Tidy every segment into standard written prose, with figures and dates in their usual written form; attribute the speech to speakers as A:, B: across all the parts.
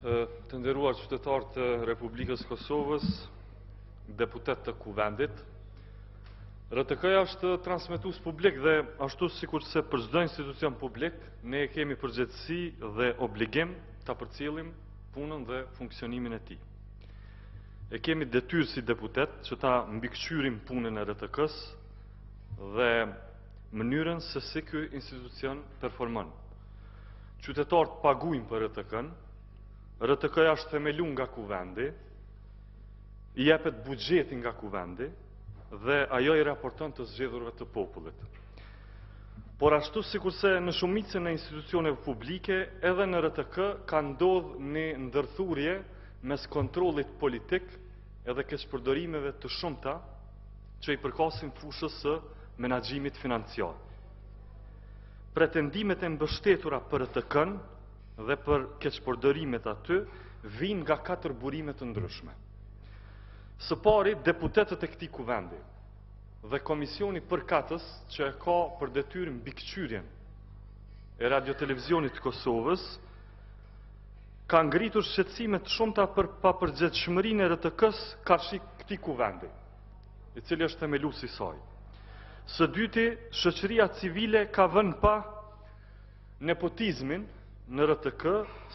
A: Të nderuar qytetarë të Republikës Kosovës, deputet të Kuvendit, RTK-ja është transmetues publik dhe ashtu sikurse për çdo institucion publik, ne kemi përgjegjësi dhe obligim ta përcjellim punën dhe funksionimin e tij. E kemi detyrë si deputet që ta mbikëqyrim punën e RTK-s dhe mënyrën se si ky institucion performon. Qytetarët paguajnë për RTK-n. RTK-ja është themelu nga Kuvendi, i jepet buxheti nga Kuvendi dhe ajo i raporton të zgjedhurve të popullit. Por ashtu sikurse në shumicën e institucioneve publike, edhe në RTK ka ndodhur një ndërthurje mes kontrollit politik edhe keqpërdorimeve të shumta që i përkasin fushës së menaxhimit financiar. Pretendimet e mbështetura për RTK-n dhe për keqpërdorimet aty vijnë nga 4 burime të ndryshme. Së pari, deputetët e këtij kuvendi dhe komisioni përkatës që e ka për detyrë mbikëqyrjen e radio-televizionit të Kosovës ka ngritur shqetësime të shumta për papërgjegjshmërinë e RTK-s karshi këtij kuvendi, i cili është themeluesi i saj. Së dyti, shoqëria civile ka vënë pa nepotizmin në RTK,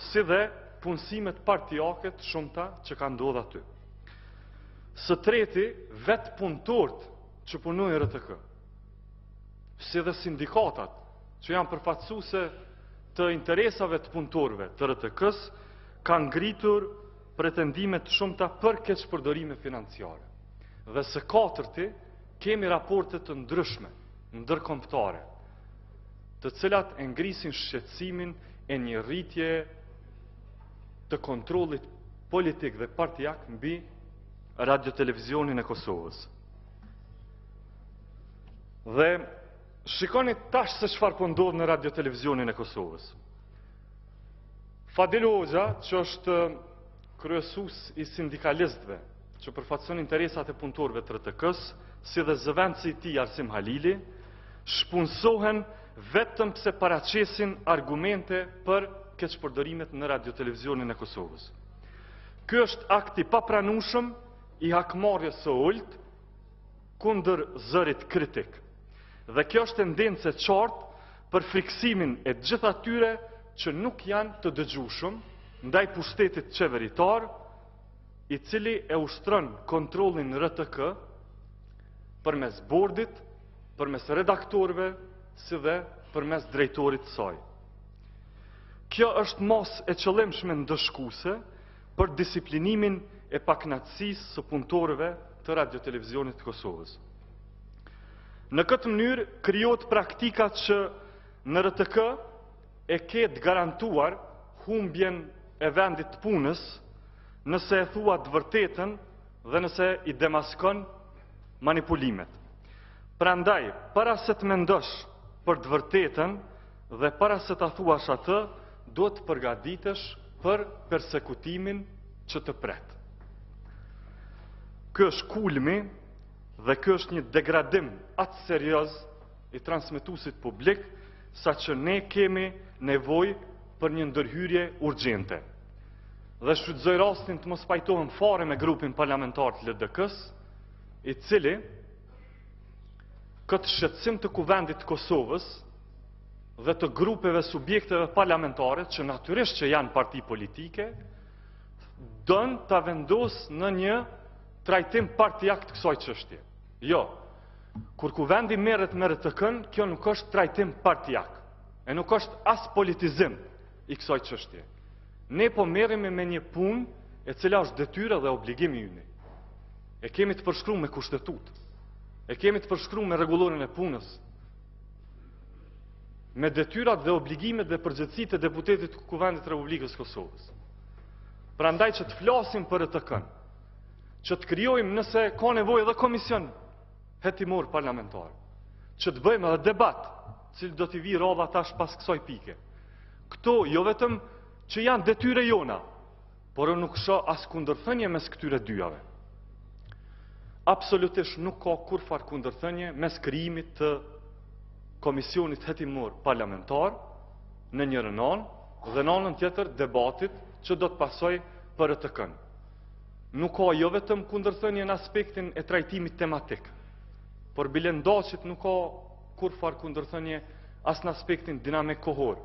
A: si dhe punësimet partijake të shumta që ka ndodhur aty. Së treti, vetë punëtorët që punojnë RTK, si dhe sindikatat që janë përfaqësuese të interesave të punëtorëve të RTK-s, kanë ngritur pretendime të shumta për keqpërdorime financiare. Dhe së katërti, kemi raporte të ndryshme, ndërkombëtare, të cilat e ngrisin shqetësimin e një rritje të kontrollit politik dhe partijak mbi radio-televizionin e Kosovës. Dhe shikoni tash se çfarë po ndodh në radio-televizionin e Kosovës. Fadil Hoxha, që është kryesues i sindikalistëve, që përfaqëson interesat e punëtorëve të RTK-s, si dhe zëvendësi i tij Arsim Halili, shpunsohen vetëm pse paraqesin argumente për keqpërdorimet në radio-televizionin e Kosovës. Ky është akti papranueshëm i hakmarrjes së ulët kundër zërit kritik. Dhe kjo është tendencë e qartë për friksimin e gjithë atyre që nuk janë të dëgjueshëm ndaj pushtetit qeveritar, i cili e ushtron kontrollin RTK përmes bordit, përmes redaktorëve, si dhe përmes drejtorit të saj. Kjo është mos e qëllimshme ndëshkuese për disiplinimin e pakënaqësisë së punëtorëve të radio-televizionit të Kosovës. Në këtë mënyrë krijohet praktika që në RTK e ketë garantuar humbjen e vendit të punës nëse e thua të vërtetën dhe nëse i demaskon manipulimet. Prandaj, para se të mendosh për të vërtetën dhe para se ta thuash atë, duhet të përgatitesh për persekutimin që të pret. Ky është kulmi dhe ky është një degradim aq serioz i transmetuesit publik, saqë ne kemi nevojë për një ndërhyrje urgjente. Dhe shfrytëzoj rastin të mos pajtohem fare me grupin parlamentar të LDK-s, i cili këtë shqetësim të kuvendit të Kosovës dhe të grupeve subjekteve parlamentare, që natyrisht që janë parti politike, dën ta vendosë në një trajtim partijak të kësaj çështje. Jo, kur kuvendi merret me RTK-n, kjo nuk është trajtim partijak, e nuk është as politizim i kësaj çështje. Ne po merremi me një punë e cila është detyra dhe obligimi ynë. E kemi të përshkruar me kushtetutë. E kemi të përshkruar me rregullorin e punës, me detyrat dhe obligimet dhe përgjegjësitë e deputetit të Kuvendit të Republikës Kosovës. Prandaj që të flasim për RTK-n, që të krijojmë nëse ka nevojë edhe komision hetimor parlamentar, që të bëjmë edhe debat, cili do t'i vi radha tash pas kësaj pike. Këto jo vetëm që janë detyre jona, por unë nuk shoh as kundërthënie mes këtyre dyjave. Absolutisht nuk ka kurfar kundërthënie mes krijimit të komisionit hetimor parlamentar në njërën anë dhe në anën tjetër debatit që do të pasoj për RTK-n. Nuk ka jo vetëm kundërthënie në aspektin e trajtimit tematik, por bilendaqit nuk ka kur farë kundërthënie as në aspektin dinamik kohor.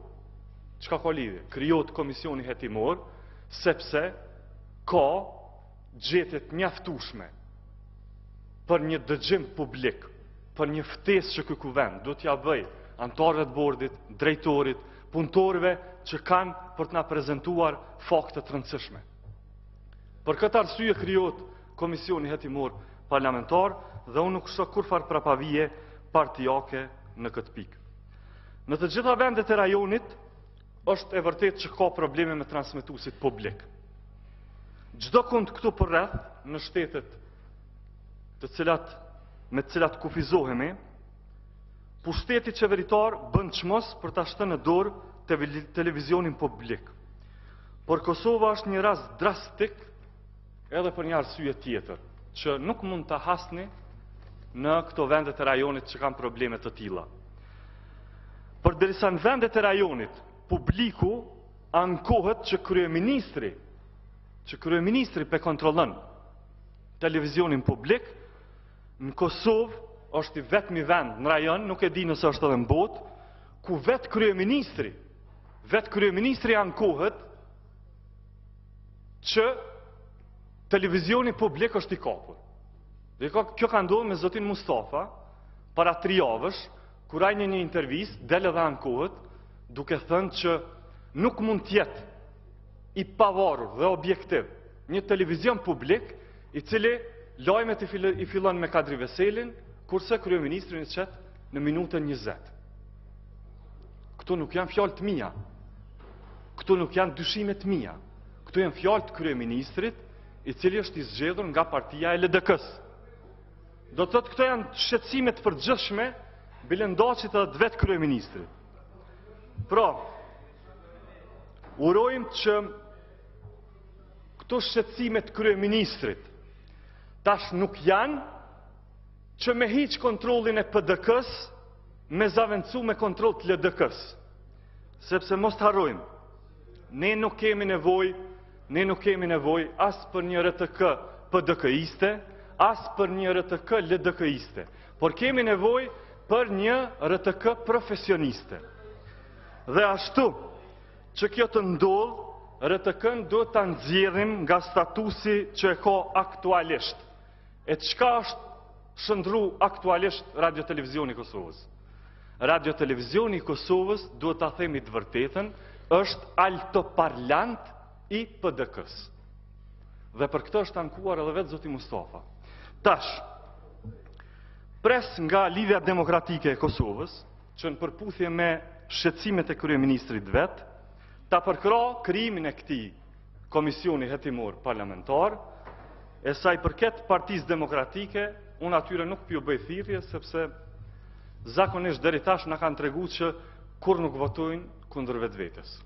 A: Çka ka lidhje? Krijohet komisioni hetimor, sepse ka gjetjet mjaftueshme për një dëgjim publik, për një ftesë që ky kuvend do t'ja bëj anëtarëve të bordit, drejtorit, punëtorëve që kanë për të na prezantuar fakte të rëndësishme. Për këtë arsye krijohet komisioni hetimor parlamentar dhe unë nuk shoh kurfar prapavije partijake në këtë pikë. Në të gjitha vendet e rajonit është e vërtet që ka probleme me transmetuesit publik. Çdo kund këtu për rreth në shtetet me të cilat kufizohemi, pushteti qeveritar bën çmos për ta shtënë në dorë televizionin publik. Por Kosova është një rast drastik edhe për një arsye tjetër, që nuk mund ta hasni në këto vendet e rajonit që kanë probleme të tilla. Përderisa në vendet e rajonit publiku ankohet që kryeministri pe kontrollon televizionin publik, në Kosovë është i vetmi vend në rajon, nuk e di nëse është edhe në botë, ku vetë kryeministri ankohet që televizioni publik është i kapur. Dhe kjo ka ndodhur me zotin Mustafa para 3 javësh, kur ai në një intervistë del edhe ankohet, duke thënë që nuk mund të jetë i pavarur dhe objektiv një televizion publik i cili lajmet i fillon me Kadri Veselin, kurse kryeministri i çet në minutën 20. Këto nuk janë fjalë të mia. Këto nuk janë dyshime të mia. Këto janë fjalë të kryeministrit, i cili është i zgjedhur nga partia e LDK-s. Do të thotë këto janë shqetësime të përgjithshme bilendaqit edhe të vetë kryeministrit. Pra, urojmë që këto shqetësime të kryeministrit tash nuk janë që me hiq kontrollin e PDK-s me zavendësu me kontroll të LDK-s. Sepse mos të harrojmë, ne nuk kemi nevojë as për një RTK PDK-iste, as për një RTK LDK-iste, por kemi nevojë për një RTK profesioniste. Dhe ashtu që kjo të ndodh, RTK-n duhet ta nxjerrim nga statusi që e ka aktualisht. E çka është shëndru aktualisht Radio-Televizioni i Kosovës? Radio-Televizioni i Kosovës, duhet ta themi të vërtetën, është altoparlant i PDK-s. Dhe për këtë është ankuar edhe vetë zoti Mustafa. Tash, pres nga Lidhja Demokratike e Kosovës, që në përputhje me shqetësimet e kryeministrit vet, ta përkra krijimin e këtij komisioni hetimor parlamentar, e sa i përket Partisë Demokratike, unë atyre nuk pjo bëj thirrje, sepse zakonisht deri tash na kanë treguar që kur nuk votojnë kundër vetvetes.